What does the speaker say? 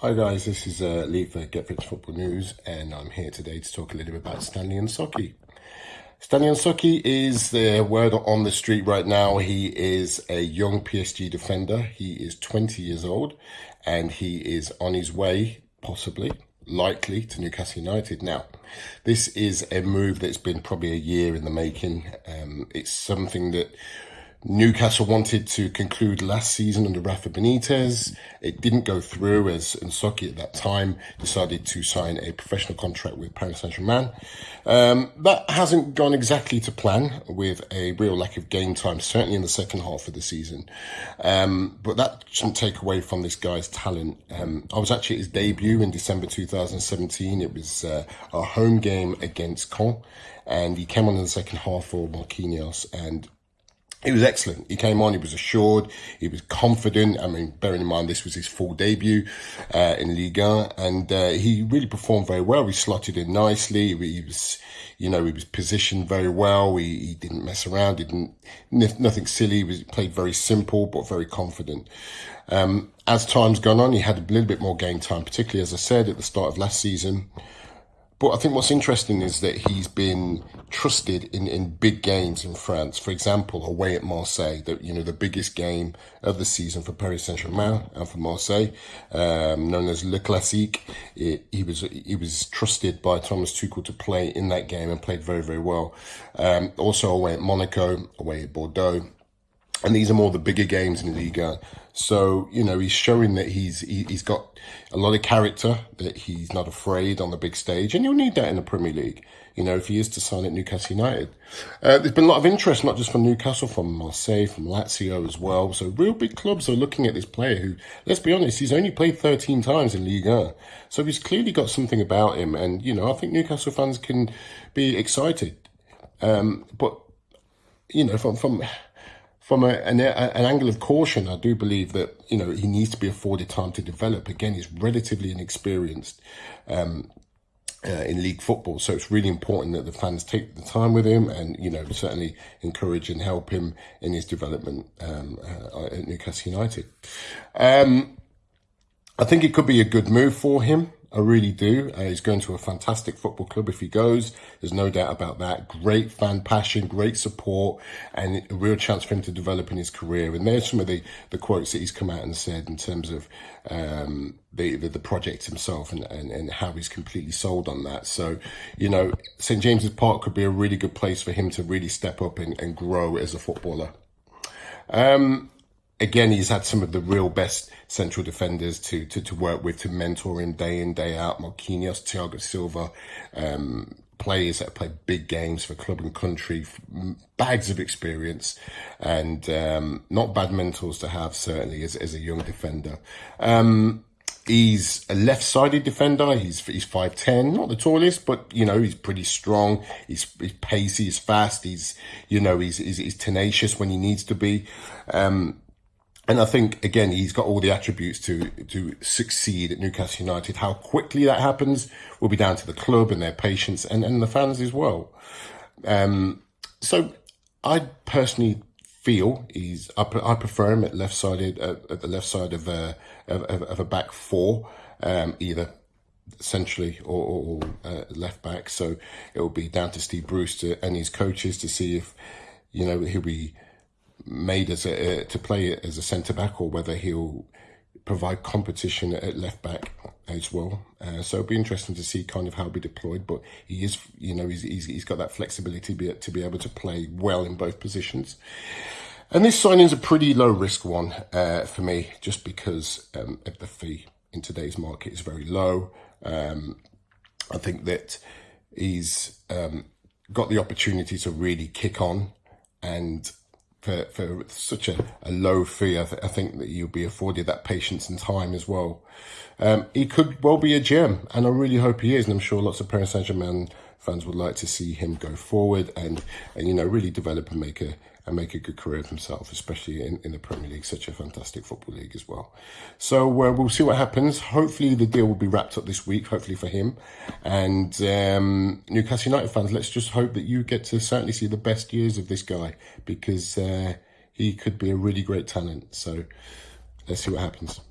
Hi guys, this is Lee for French Football News, and I'm here today to talk a little bit about Stanley N'Soki. Stanley N'Soki is the word on the street right now. He is a young PSG defender. He is 20 years old, and he is on his way, possibly, likely, to Newcastle United. Now, this is a move that's been probably a year in the making. It's something that Newcastle wanted to conclude last season under Rafa Benitez. It didn't go through as N'Soki at that time decided to sign a professional contract with Paris Saint-Germain. That hasn't gone exactly to plan, with a real lack of game time, certainly in the second half of the season. But that shouldn't take away from this guy's talent. I was actually at his debut in December 2017. It was a home game against Caen, and he came on in the second half for Marquinhos, and he was excellent. He came on, he was assured, he was confident. I mean, bearing in mind this was his full debut in Ligue 1, and he really performed very well. He slotted in nicely. He was, he was positioned very well. He didn't mess around, nothing silly. He played very simple, but very confident. As time's gone on, he had a little bit more game time, particularly, as I said, at the start of last season. But I think what's interesting is that he's been trusted in big games in France. For example, away at Marseille, the biggest game of the season for Paris Saint-Germain and for Marseille, known as Le Classique. He was trusted by Thomas Tuchel to play in that game and played very, very well. Also away at Monaco, away at Bordeaux. And these are more the bigger games in the Liga. So, he's showing that he's got a lot of character, that he's not afraid on the big stage. And you'll need that in the Premier League, if he is to sign at Newcastle United. There's been a lot of interest, not just from Newcastle, from Marseille, from Lazio as well. So real big clubs are looking at this player who, let's be honest, he's only played 13 times in Ligue 1. So he's clearly got something about him. And, I think Newcastle fans can be excited. But, from an angle of caution, I do believe that, he needs to be afforded time to develop. Again, he's relatively inexperienced in league football. So it's really important that the fans take the time with him and, certainly encourage and help him in his development at Newcastle United. I think it could be a good move for him. I really do. He's going to a fantastic football club if he goes. There's no doubt about that. Great fan passion, great support, and a real chance for him to develop in his career. And there's some of the quotes that he's come out and said in terms of the project himself and how he's completely sold on that. So, St. James's Park could be a really good place for him to really step up and grow as a footballer. Again, he's had some of the real best central defenders to work with, to mentor him day in, day out. Marquinhos, Thiago Silva, players that have played big games for club and country, bags of experience, and not bad mentors to have, certainly, as a young defender. He's a left-sided defender. He's 5'10", not the tallest, but he's pretty strong. He's pacey, he's fast. He's tenacious when he needs to be. And I think, again, he's got all the attributes to succeed at Newcastle United. How quickly that happens will be down to the club and their patience and the fans as well. So I personally feel I prefer him at the left side of a back four, either centrally or left back. So it will be down to Steve Brewster and his coaches to see if, he'll be made to play as a centre back, or whether he'll provide competition at left back as well. So it'll be interesting to see kind of how he'll be deployed. But he is, he's got that flexibility to be able to play well in both positions. And this signing is a pretty low risk one for me, just because of the fee in today's market is very low. I think that he's got the opportunity to really kick on, and for such a low fee, I think that you'll be afforded that patience and time as well. He could well be a gem, and I really hope he is. And I'm sure lots of Paris Saint-Germain fans would like to see him go forward and really develop and make a good career of himself, especially in the Premier League, such a fantastic football league as well. So we'll see what happens. Hopefully the deal will be wrapped up this week, hopefully for him. And Newcastle United fans, let's just hope that you get to certainly see the best years of this guy, because he could be a really great talent. So let's see what happens.